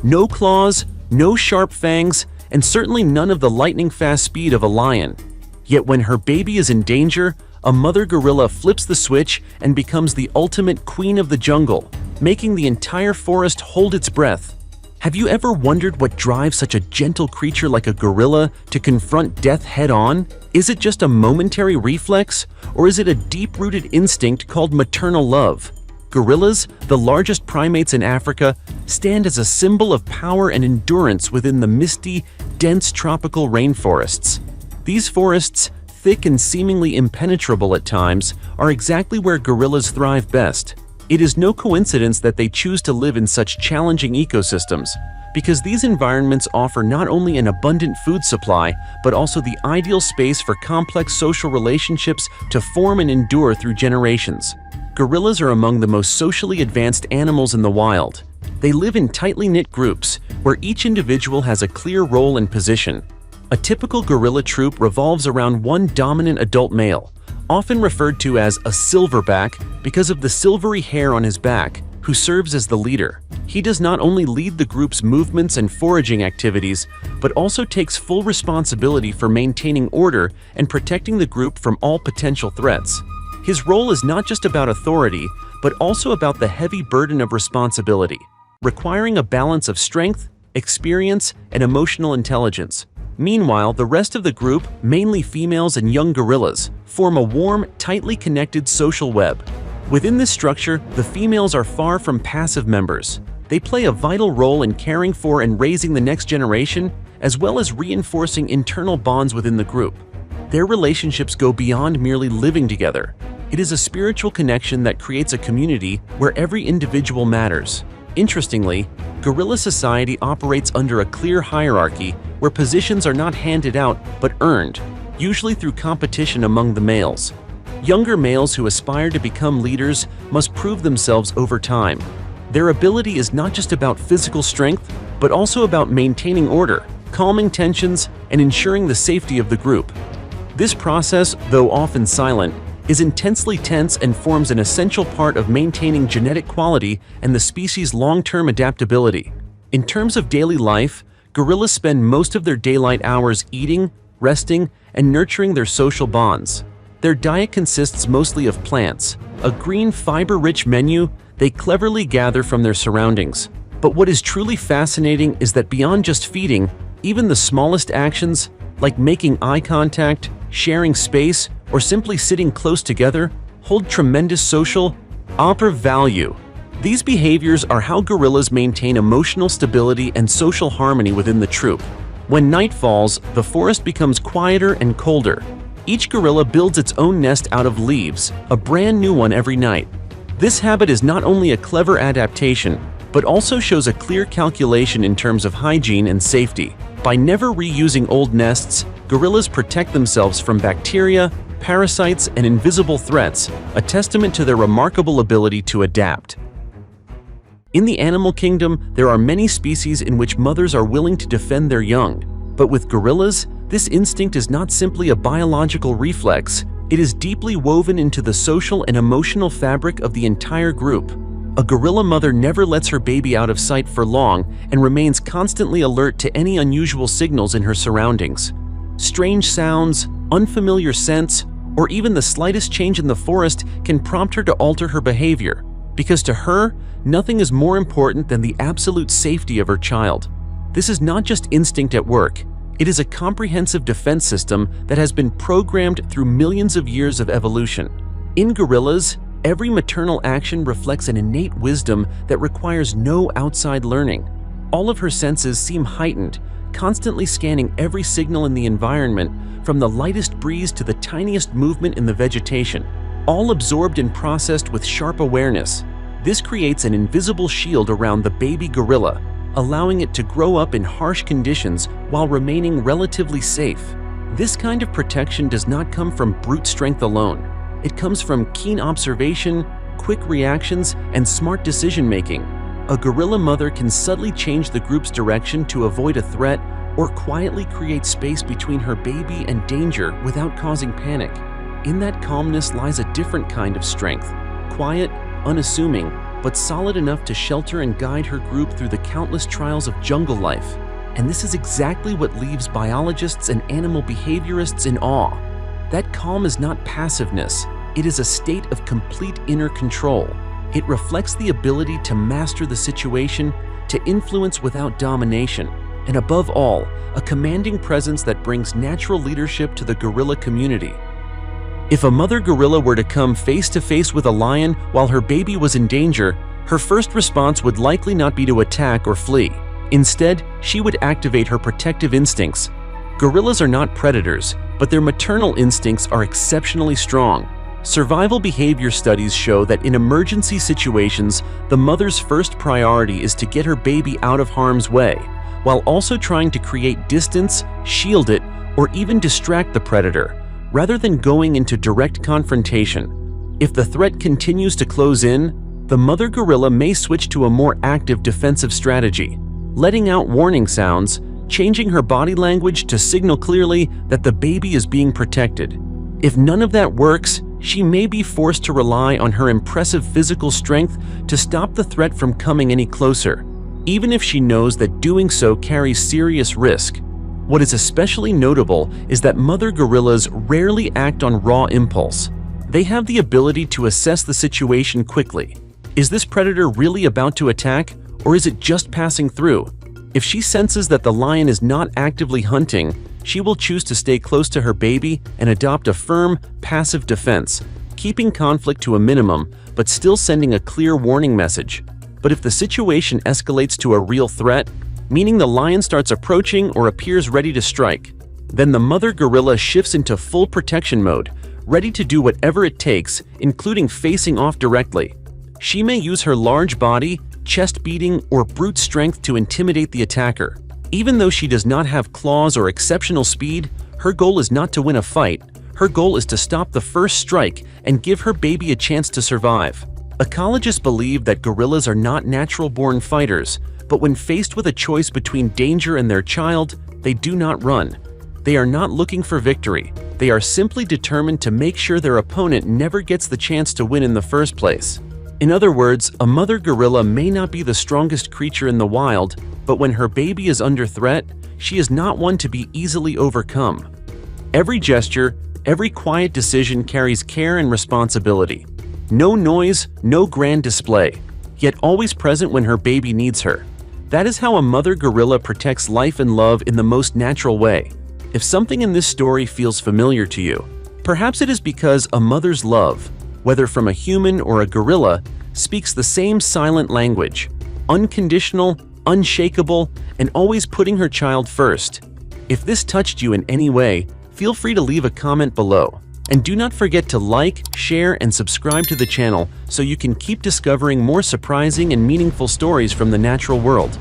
No claws, no sharp fangs, and certainly none of the lightning-fast speed of a lion. Yet when her baby is in danger, a mother gorilla flips the switch and becomes the ultimate queen of the jungle, making the entire forest hold its breath. Have you ever wondered what drives such a gentle creature like a gorilla to confront death head-on? Is it just a momentary reflex, or is it a deep-rooted instinct called maternal love? Gorillas, the largest primates in Africa, stand as a symbol of power and endurance within the misty, dense tropical rainforests. These forests, thick and seemingly impenetrable at times, are exactly where gorillas thrive best. It is no coincidence that they choose to live in such challenging ecosystems, because these environments offer not only an abundant food supply, but also the ideal space for complex social relationships to form and endure through generations. Gorillas are among the most socially advanced animals in the wild. They live in tightly knit groups, where each individual has a clear role and position. A typical gorilla troop revolves around one dominant adult male, often referred to as a silverback because of the silvery hair on his back, who serves as the leader. He does not only lead the group's movements and foraging activities, but also takes full responsibility for maintaining order and protecting the group from all potential threats. His role is not just about authority, but also about the heavy burden of responsibility, requiring a balance of strength, experience, and emotional intelligence. Meanwhile, the rest of the group, mainly females and young gorillas, form a warm, tightly connected social web. Within this structure, the females are far from passive members. They play a vital role in caring for and raising the next generation, as well as reinforcing internal bonds within the group. Their relationships go beyond merely living together. It is a spiritual connection that creates a community where every individual matters. Interestingly, gorilla society operates under a clear hierarchy where positions are not handed out but earned, usually through competition among the males. Younger males who aspire to become leaders must prove themselves over time. Their ability is not just about physical strength, but also about maintaining order, calming tensions, and ensuring the safety of the group. This process, though often silent, is intensely tense and forms an essential part of maintaining genetic quality and the species' long-term adaptability. In terms of daily life, gorillas spend most of their daylight hours eating, resting, and nurturing their social bonds. Their diet consists mostly of plants, a green fiber-rich menu they cleverly gather from their surroundings. But what is truly fascinating is that beyond just feeding, even the smallest actions, like making eye contact, sharing space, or simply sitting close together, hold tremendous social value. These behaviors are how gorillas maintain emotional stability and social harmony within the troop. When night falls, the forest becomes quieter and colder. Each gorilla builds its own nest out of leaves, a brand new one every night. This habit is not only a clever adaptation, but also shows a clear calculation in terms of hygiene and safety. By never reusing old nests, gorillas protect themselves from bacteria, parasites, and invisible threats, a testament to their remarkable ability to adapt. In the animal kingdom, there are many species in which mothers are willing to defend their young. But with gorillas, this instinct is not simply a biological reflex, it is deeply woven into the social and emotional fabric of the entire group. A gorilla mother never lets her baby out of sight for long and remains constantly alert to any unusual signals in her surroundings. Strange sounds, unfamiliar scents, or even the slightest change in the forest can prompt her to alter her behavior, because to her, nothing is more important than the absolute safety of her child. This is not just instinct at work, it is a comprehensive defense system that has been programmed through millions of years of evolution. In gorillas, every maternal action reflects an innate wisdom that requires no outside learning. All of her senses seem heightened, constantly scanning every signal in the environment, from the lightest breeze to the tiniest movement in the vegetation, all absorbed and processed with sharp awareness. This creates an invisible shield around the baby gorilla, allowing it to grow up in harsh conditions while remaining relatively safe. This kind of protection does not come from brute strength alone. It comes from keen observation, quick reactions, and smart decision-making. A gorilla mother can subtly change the group's direction to avoid a threat or quietly create space between her baby and danger without causing panic. In that calmness lies a different kind of strength, quiet, unassuming, but solid enough to shelter and guide her group through the countless trials of jungle life. And this is exactly what leaves biologists and animal behaviorists in awe. That calm is not passiveness, it is a state of complete inner control. It reflects the ability to master the situation, to influence without domination, and above all, a commanding presence that brings natural leadership to the gorilla community. If a mother gorilla were to come face to face with a lion while her baby was in danger, her first response would likely not be to attack or flee. Instead, she would activate her protective instincts. Gorillas are not predators, but their maternal instincts are exceptionally strong. Survival behavior studies show that in emergency situations, the mother's first priority is to get her baby out of harm's way, while also trying to create distance, shield it, or even distract the predator, rather than going into direct confrontation. If the threat continues to close in, the mother gorilla may switch to a more active defensive strategy, letting out warning sounds, changing her body language to signal clearly that the baby is being protected. If none of that works, she may be forced to rely on her impressive physical strength to stop the threat from coming any closer, even if she knows that doing so carries serious risk. What is especially notable is that mother gorillas rarely act on raw impulse. They have the ability to assess the situation quickly. Is this predator really about to attack, or is it just passing through? If she senses that the lion is not actively hunting, she will choose to stay close to her baby and adopt a firm, passive defense, keeping conflict to a minimum but still sending a clear warning message. But if the situation escalates to a real threat, meaning the lion starts approaching or appears ready to strike, then the mother gorilla shifts into full protection mode, ready to do whatever it takes, including facing off directly. She may use her large body, chest beating, or brute strength to intimidate the attacker. Even though she does not have claws or exceptional speed, her goal is not to win a fight. Her goal is to stop the first strike and give her baby a chance to survive. Ecologists believe that gorillas are not natural-born fighters, but when faced with a choice between danger and their child, they do not run. They are not looking for victory. They are simply determined to make sure their opponent never gets the chance to win in the first place. In other words, a mother gorilla may not be the strongest creature in the wild, but when her baby is under threat, she is not one to be easily overcome. Every gesture, every quiet decision carries care and responsibility. No noise, no grand display, yet always present when her baby needs her. That is how a mother gorilla protects life and love in the most natural way. If something in this story feels familiar to you, perhaps it is because a mother's love, whether from a human or a gorilla, speaks the same silent language, unconditional, unshakable, and always putting her child first. If this touched you in any way, feel free to leave a comment below. And do not forget to like, share, and subscribe to the channel so you can keep discovering more surprising and meaningful stories from the natural world.